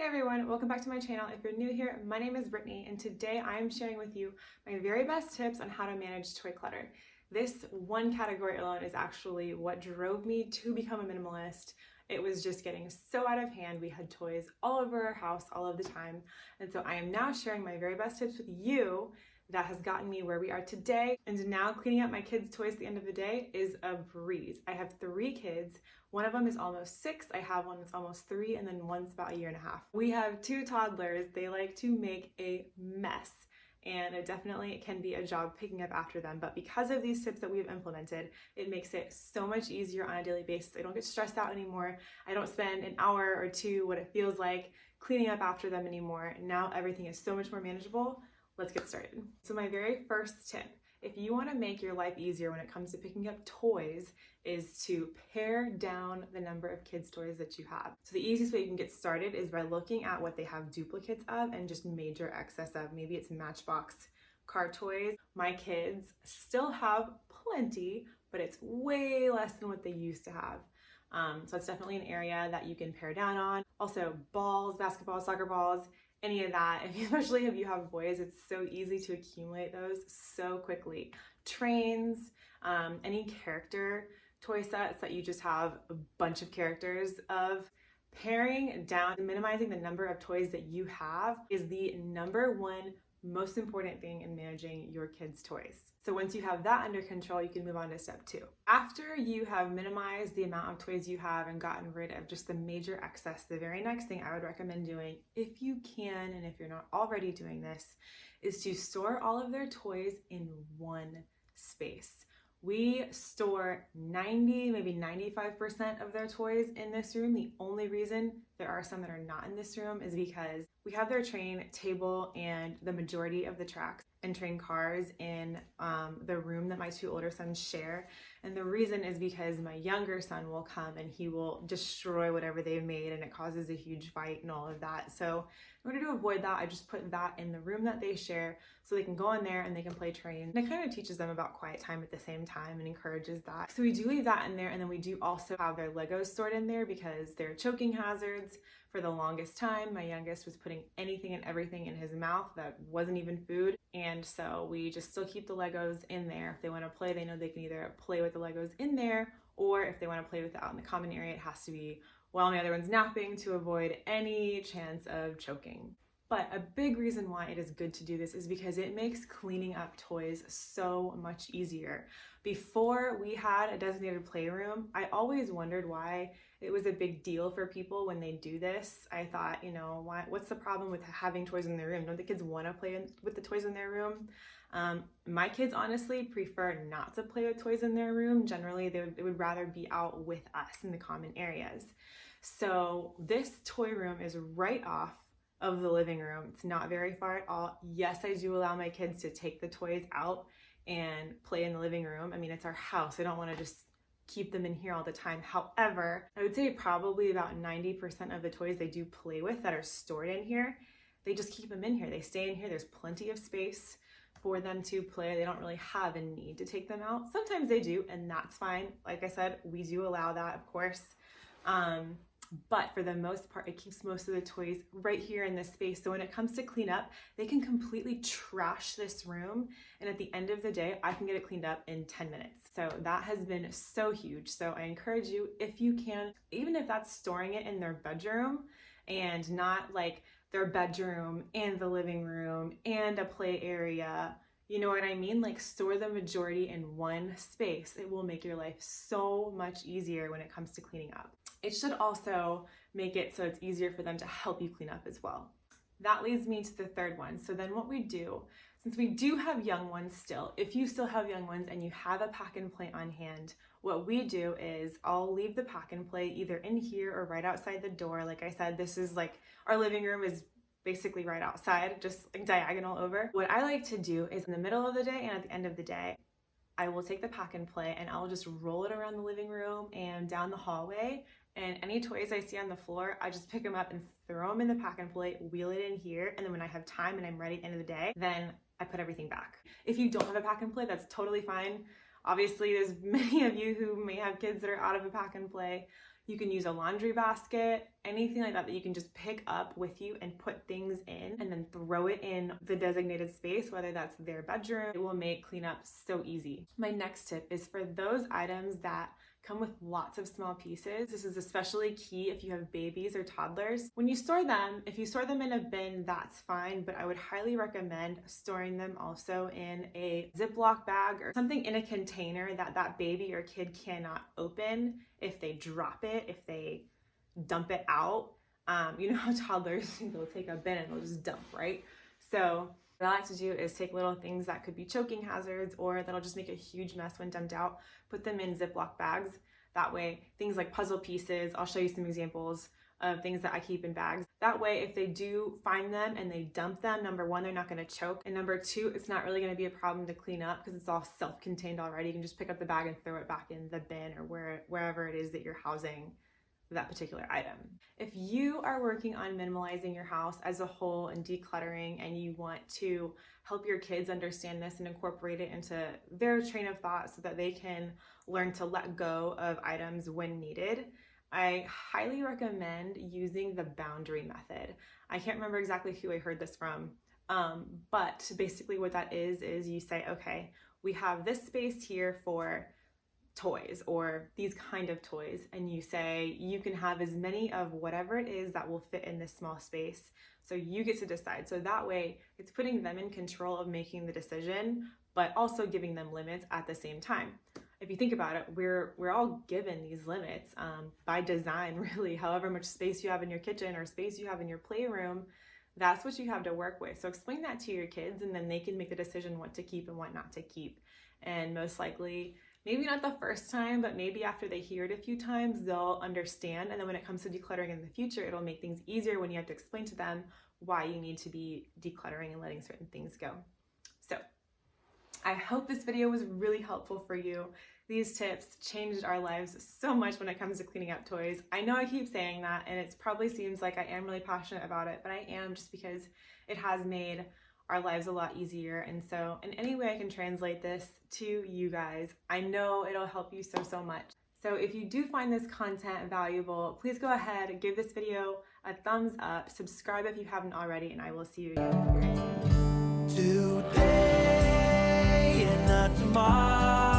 Hey everyone, welcome back to my channel. If you're new here, my name is Brittany and today I am sharing with you my very best tips on how to manage toy clutter. This one category alone is actually what drove me to become a minimalist. It was just getting so out of hand. We had toys all over our house all of the time. And so I am now sharing my very best tips with you that has gotten me where we are today. And now cleaning up my kids' toys at the end of the day is a breeze. I have 3 kids. One of them is almost 6. I have one that's almost 3, and then one's about a year and a half. We have 2 toddlers. They like to make a mess, and it definitely can be a job picking up after them. But because of these tips that we've implemented, it makes it so much easier on a daily basis. I don't get stressed out anymore. I don't spend an hour or 2, what it feels like, cleaning up after them anymore. Now everything is so much more manageable. Let's get started. So my very first tip, if you want to make your life easier when it comes to picking up toys, is to pare down the number of kids' toys that you have. So the easiest way you can get started is by looking at what they have duplicates of and just major excess of. Maybe it's Matchbox car toys. My kids still have plenty, but it's way less than what they used to have. So it's definitely an area that you can pare down on. Also balls, basketballs, soccer balls, any of that, especially if you have boys, it's so easy to accumulate those so quickly. Trains, any character toy sets that you just have a bunch of characters of, paring down, minimizing the number of toys that you have is the number one most important thing in managing your kids' toys. So once you have that under control, you can move on to step 2. After you have minimized the amount of toys you have and gotten rid of just the major excess, the very next thing I would recommend doing, if you can, and if you're not already doing this, is to store all of their toys in one space. We store 90, maybe 95% of their toys in this room. The only reason there are some that are not in this room is because we have their train table and the majority of the tracks and train cars in the room that my 2 older sons share. And the reason is because my younger son will come and he will destroy whatever they've made, and it causes a huge fight and all of that. So in order to avoid that, I just put that in the room that they share so they can go in there and they can play train. And it kind of teaches them about quiet time at the same time and encourages that. So we do leave that in there, and then we do also have their Legos stored in there because they're choking hazards. For the longest time, my youngest was putting anything and everything in his mouth that wasn't even food. And so we just still keep the Legos in there. If they want to play, they know they can either play with the Legos in there, or if they want to play with it out in the common area, it has to be while the other one's napping to avoid any chance of choking. But a big reason why it is good to do this is because it makes cleaning up toys so much easier. Before we had a designated playroom, I always wondered why it was a big deal for people when they do this. I thought, what's the problem with having toys in their room? Don't the kids want to play with the toys in their room? My kids honestly prefer not to play with toys in their room. Generally, they would rather be out with us in the common areas. So this toy room is right off of the living room. It's not very far at all. Yes, I do allow my kids to take the toys out and play in the living room. I mean, it's our house. I don't want to just keep them in here all the time. However, I would say probably about 90% of the toys they do play with that are stored in here, they just keep them in here. They stay in here. There's plenty of space for them to play. They don't really have a need to take them out. Sometimes they do, and that's fine. Like I said, we do allow that, of course. But for the most part, it keeps most of the toys right here in this space. So when it comes to cleanup, they can completely trash this room. And at the end of the day, I can get it cleaned up in 10 minutes. So that has been so huge. So I encourage you, if you can, even if that's storing it in their bedroom and not like their bedroom and the living room and a play area, you know what I mean? Like, store the majority in one space. It will make your life so much easier when it comes to cleaning up. It should also make it so it's easier for them to help you clean up as well. That leads me to the third one. So then what we do, since we do have young ones still, if you still have young ones and you have a pack and play on hand, what we do is I'll leave the pack and play either in here or right outside the door. Like I said, this is like our living room is basically right outside, just like diagonal over. What I like to do is in the middle of the day and at the end of the day, I will take the pack and play and I'll just roll it around the living room and down the hallway. And any toys I see on the floor, I just pick them up and throw them in the pack and play, wheel it in here. And then when I have time and I'm ready at the end of the day, then I put everything back. If you don't have a pack and play, that's totally fine. Obviously, there's many of you who may have kids that are out of a pack and play. You can use a laundry basket, anything like that that you can just pick up with you and put things in and then throw it in the designated space, whether that's their bedroom. It will make cleanup so easy. My next tip is for those items that come with lots of small pieces. This is especially key if you have babies or toddlers. When you store them, if you store them in a bin, that's fine, but I would highly recommend storing them also in a Ziploc bag or something in a container that that baby or kid cannot open if they drop it, if they dump it out. You know how toddlers, they'll take a bin and they'll just dump, right? So what I like to do is take little things that could be choking hazards or that'll just make a huge mess when dumped out, put them in Ziploc bags. That way, things like puzzle pieces, I'll show you some examples of things that I keep in bags. That way, if they do find them and they dump them, number one, they're not gonna choke. And number two, it's not really gonna be a problem to clean up because it's all self-contained already. You can just pick up the bag and throw it back in the bin or wherever it is that you're housing that particular item. If you are working on minimalizing your house as a whole and decluttering, and you want to help your kids understand this and incorporate it into their train of thought so that they can learn to let go of items when needed, I highly recommend using the boundary method. I can't remember exactly who I heard this from, but basically what that is you say, okay, we have this space here for toys or these kind of toys, and you say you can have as many of whatever it is that will fit in this small space, so you get to decide. So that way it's putting them in control of making the decision, but also giving them limits at the same time. If you think about it, we're all given these limits by design, really. However much space you have in your kitchen or space you have in your playroom, that's what you have to work with. So explain that to your kids, and then they can make the decision what to keep and what not to keep. And most likely, maybe not the first time, but maybe after they hear it a few times, they'll understand. And then when it comes to decluttering in the future, it'll make things easier when you have to explain to them why you need to be decluttering and letting certain things go. So I hope this video was really helpful for you. These tips changed our lives so much when it comes to cleaning up toys. I know I keep saying that, and it probably seems like I am really passionate about it, but I am, just because it has made our lives a lot easier. And so in any way I can translate this to you guys, I know it'll help you so much. So if you do find this content valuable, please go ahead and give this video a thumbs up, subscribe if you haven't already, and I will see you again very soon. Today and not tomorrow.